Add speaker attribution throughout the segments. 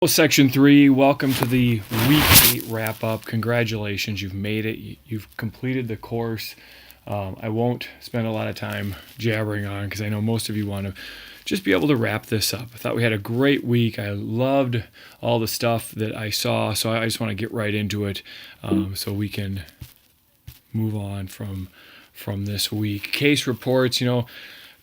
Speaker 1: Well, Section 3, welcome to the Week 8 wrap-up. Congratulations, you've made it. You've completed the course. I won't spend a lot of time jabbering on because I know most of you want to just be able to wrap this up. I thought we had a great week. I loved all the stuff that I saw, so I just want to get right into it so we can move on from this week. Case reports,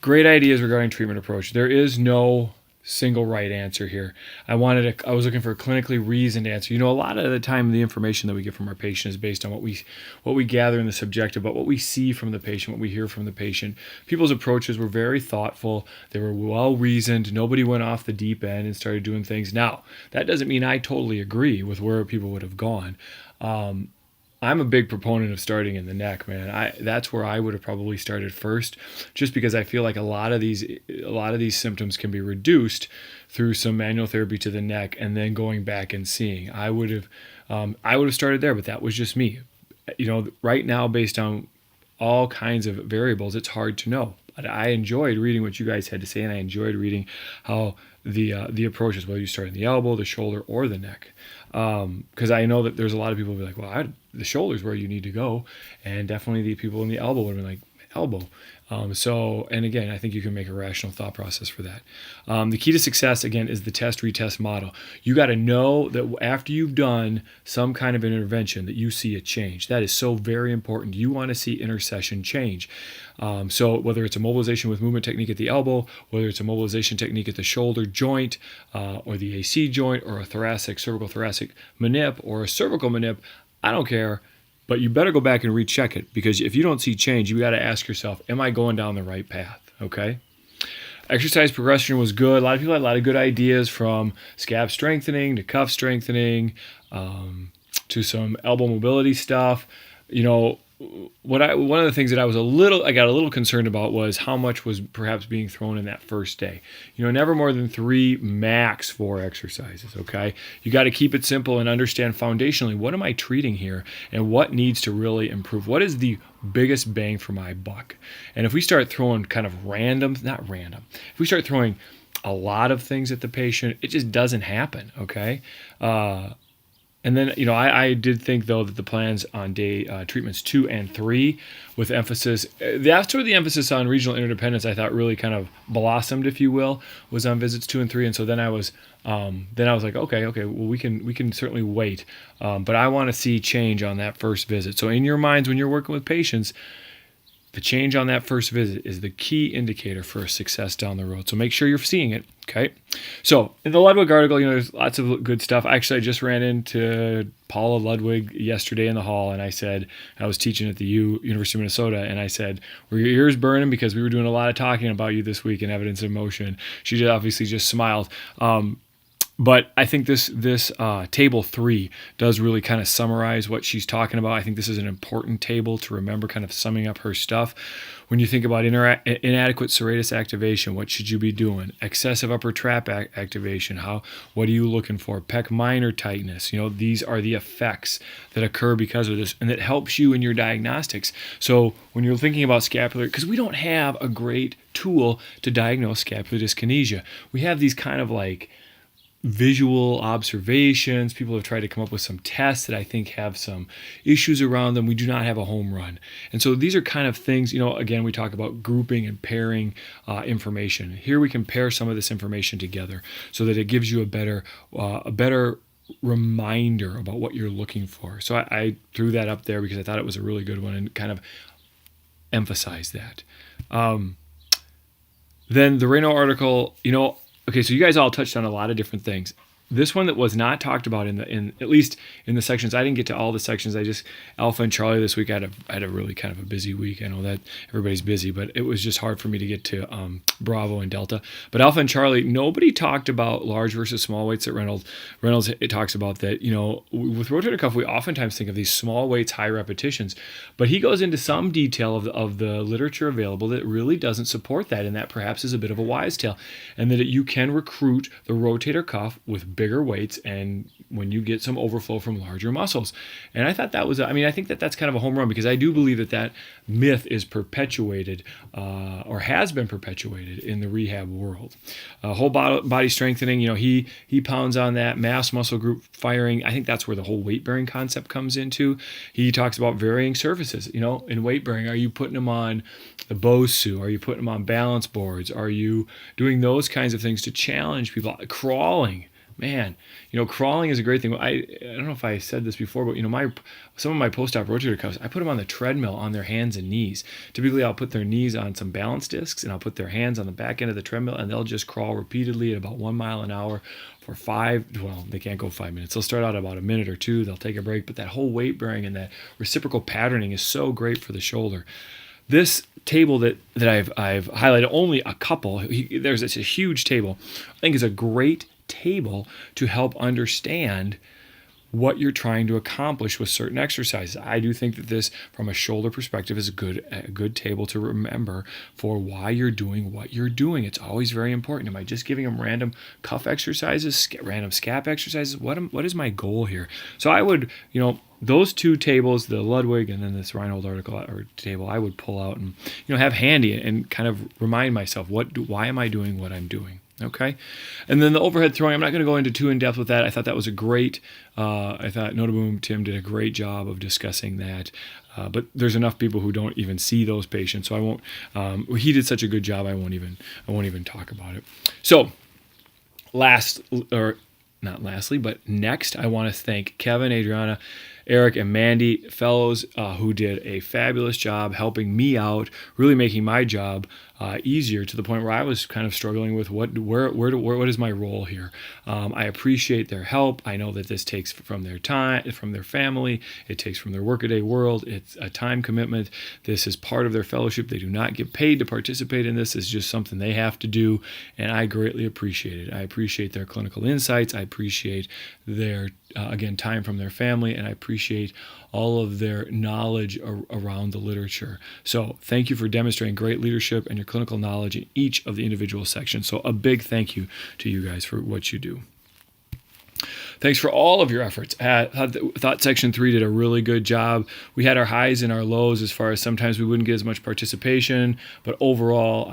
Speaker 1: great ideas regarding treatment approach. There is no single right answer here. I was looking for a clinically reasoned answer. A lot of the time the information that we get from our patient is based on what we gather in the subjective, but what we see from the patient, what we hear from the patient. People's approaches were very thoughtful. They were well reasoned. Nobody went off the deep end and started doing things. Now, that doesn't mean I totally agree with where people would have gone. I'm a big proponent of starting in the neck, man. That's where I would have probably started first, just because I feel like a lot of these symptoms can be reduced through some manual therapy to the neck and then going back and seeing. I would have started there, but that was just me. Right now, based on all kinds of variables, it's hard to know. But I enjoyed reading what you guys had to say, and I enjoyed reading how the approaches, whether you start in the elbow, the shoulder, or the neck. Because I know that there's a lot of people who be like, well, the shoulder's where you need to go, and definitely the people in the elbow would have been like, elbow. And again, I think you can make a rational thought process for that. The key to success, again, is the test-retest model. You got to know that after you've done some kind of an intervention that you see a change. That is so very important. You want to see intercession change. So whether it's a mobilization with movement technique at the elbow, whether it's a mobilization technique at the shoulder joint, or the AC joint, or a cervical thoracic manip, or a cervical manip, I don't care. But you better go back and recheck it, because if you don't see change, you got to ask yourself, am I going down the right path? Okay. Exercise progression was good. A lot of people had a lot of good ideas, from scap strengthening to cuff strengthening, to some elbow mobility stuff. One of the things that I got a little concerned about was how much was perhaps being thrown in that first day. Never more than 3, max 4 exercises, okay? You got to keep it simple and understand foundationally, what am I treating here and what needs to really improve? What is the biggest bang for my buck? And if we start throwing kind of if we start throwing a lot of things at the patient, it just doesn't happen, okay? And then, I did think, though, that the plans on day treatments 2 and 3, with emphasis, that's where the emphasis on regional interdependence, I thought, really kind of blossomed, if you will, was on visits 2 and 3. And so then I was like, okay, well, we can certainly wait, but I want to see change on that first visit. So in your minds, when you're working with patients, the change on that first visit is the key indicator for success down the road. So make sure you're seeing it, okay? So in the Ludwig article, there's lots of good stuff. Actually, I just ran into Paula Ludwig yesterday in the hall, and I said, I was teaching at the University of Minnesota, and I said, were your ears burning? Because we were doing a lot of talking about you this week in Evidence of Motion. She obviously just smiled. But I think this table 3 does really kind of summarize what she's talking about. I think this is an important table to remember, kind of summing up her stuff. When you think about inadequate serratus activation, what should you be doing? Excessive upper trap activation, what are you looking for? Pec minor tightness. These are the effects that occur because of this, and it helps you in your diagnostics. So when you're thinking about scapular, because we don't have a great tool to diagnose scapular dyskinesia, we have these kind of like visual observations. People have tried to come up with some tests that I think have some issues around them. We do not have a home run. And so these are kind of things, again, we talk about grouping and pairing information. Here we can pair some of this information together so that it gives you a better reminder about what you're looking for. So I threw that up there because I thought it was a really good one and kind of emphasized that. Then the Reno article, okay, so you guys all touched on a lot of different things. This one that was not talked about in at least in the sections, I didn't get to all the sections. Alpha and Charlie this week, I had a really kind of a busy week. I know that everybody's busy, but it was just hard for me to get to Bravo and Delta. But Alpha and Charlie, nobody talked about large versus small weights at Reynolds. Reynolds, it talks about that, with rotator cuff, we oftentimes think of these small weights, high repetitions, but he goes into some detail of the literature available that really doesn't support that, and that perhaps is a bit of a wise tale, and that you can recruit the rotator cuff with bigger weights and when you get some overflow from larger muscles. And I thought that was, I think that that's kind of a home run, because I do believe that that myth is perpetuated or has been perpetuated in the rehab world. Whole body strengthening, he pounds on that mass muscle group firing. I think that's where the whole weight bearing concept comes into. He talks about varying surfaces. In weight bearing, are you putting them on the Bosu? Are you putting them on balance boards? Are you doing those kinds of things to challenge people? Crawling. Man, crawling is a great thing. I don't know if I said this before, but some of my post-op rotator cuffs, I put them on the treadmill on their hands and knees. Typically, I'll put their knees on some balance discs, and I'll put their hands on the back end of the treadmill, and they'll just crawl repeatedly at about 1 mile an hour for they can't go 5 minutes. They'll start out about a minute or two. They'll take a break, but that whole weight bearing and that reciprocal patterning is so great for the shoulder. This table that I've highlighted, only a couple. There's a huge table. I think is a great table to help understand what you're trying to accomplish with certain exercises. I do think that this, from a shoulder perspective, is a good table to remember for why you're doing what you're doing. It's always very important. Am I just giving them random cuff exercises, random scap exercises? What is my goal here? So I would, those two tables, the Ludwig and then this Reinhold article or table, I would pull out and have handy and kind of remind myself why am I doing what I'm doing. Okay, and then the overhead throwing, I'm not going to go into too in depth with that. I thought that was a great. I thought Notaboom Tim did a great job of discussing that. But there's enough people who don't even see those patients, so I won't. He did such a good job. I won't even talk about it. So, not lastly, but next, I want to thank Kevin, Adriana, Eric, and Mandy, fellows who did a fabulous job helping me out, really making my job easier, to the point where I was kind of struggling with what is my role here. I appreciate their help. I know that this takes from their time, from their family. It takes from their workaday world. It's a time commitment. This is part of their fellowship. They do not get paid to participate in this. It's just something they have to do, and I greatly appreciate it. I appreciate their clinical insights. I appreciate their time from their family, and I appreciate all of their knowledge around the literature. So thank you for demonstrating great leadership and your clinical knowledge in each of the individual sections. So a big thank you to you guys for what you do. Thanks for all of your efforts. I thought Section 3 did a really good job. We had our highs and our lows as far as sometimes we wouldn't get as much participation, but overall,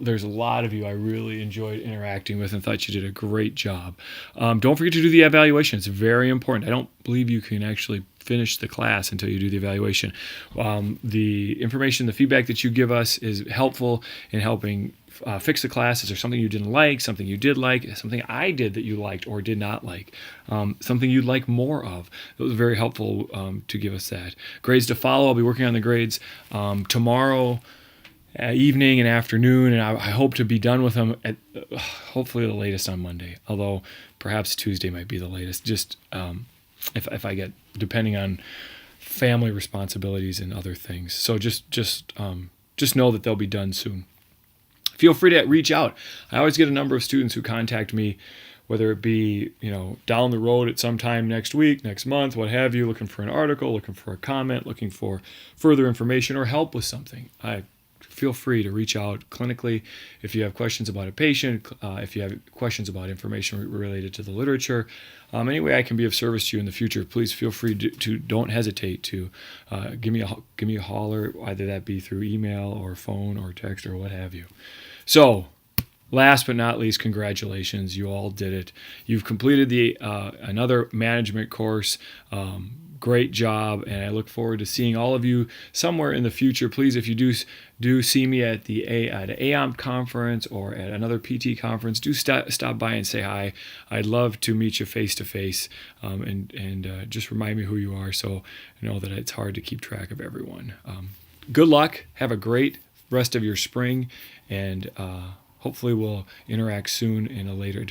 Speaker 1: there's a lot of you I really enjoyed interacting with and thought you did a great job. Don't forget to do the evaluation. It's very important. I don't believe you can actually finish the class until you do the evaluation. The information, the feedback that you give us is helpful in helping fix the class. Is there something you didn't like, something you did like, something I did that you liked or did not like, something you'd like more of? It was very helpful to give us that. Grades to follow. I'll be working on the grades tomorrow evening and afternoon, and I hope to be done with them at hopefully the latest on Monday, although perhaps Tuesday might be the latest, just if I get, depending on family responsibilities and other things. So just know that they'll be done soon. Feel free to reach out. I always get a number of students who contact me, whether it be, down the road at some time next week, next month, what have you, looking for an article, looking for a comment, looking for further information or help with something. Feel free to reach out clinically if you have questions about a patient, if you have questions about information related to the literature. Any way I can be of service to you in the future, please feel free to don't hesitate to give me a holler, either that be through email or phone or text or what have you. So, last but not least, congratulations. You all did it. You've completed another management course. Great job, and I look forward to seeing all of you somewhere in the future. Please, if you do see me at the EIM conference or at another PT conference, do stop by and say hi. I'd love to meet you face to face, and just remind me who you are, so I know that it's hard to keep track of everyone. Good luck. Have a great rest of your spring, and hopefully we'll interact soon in a later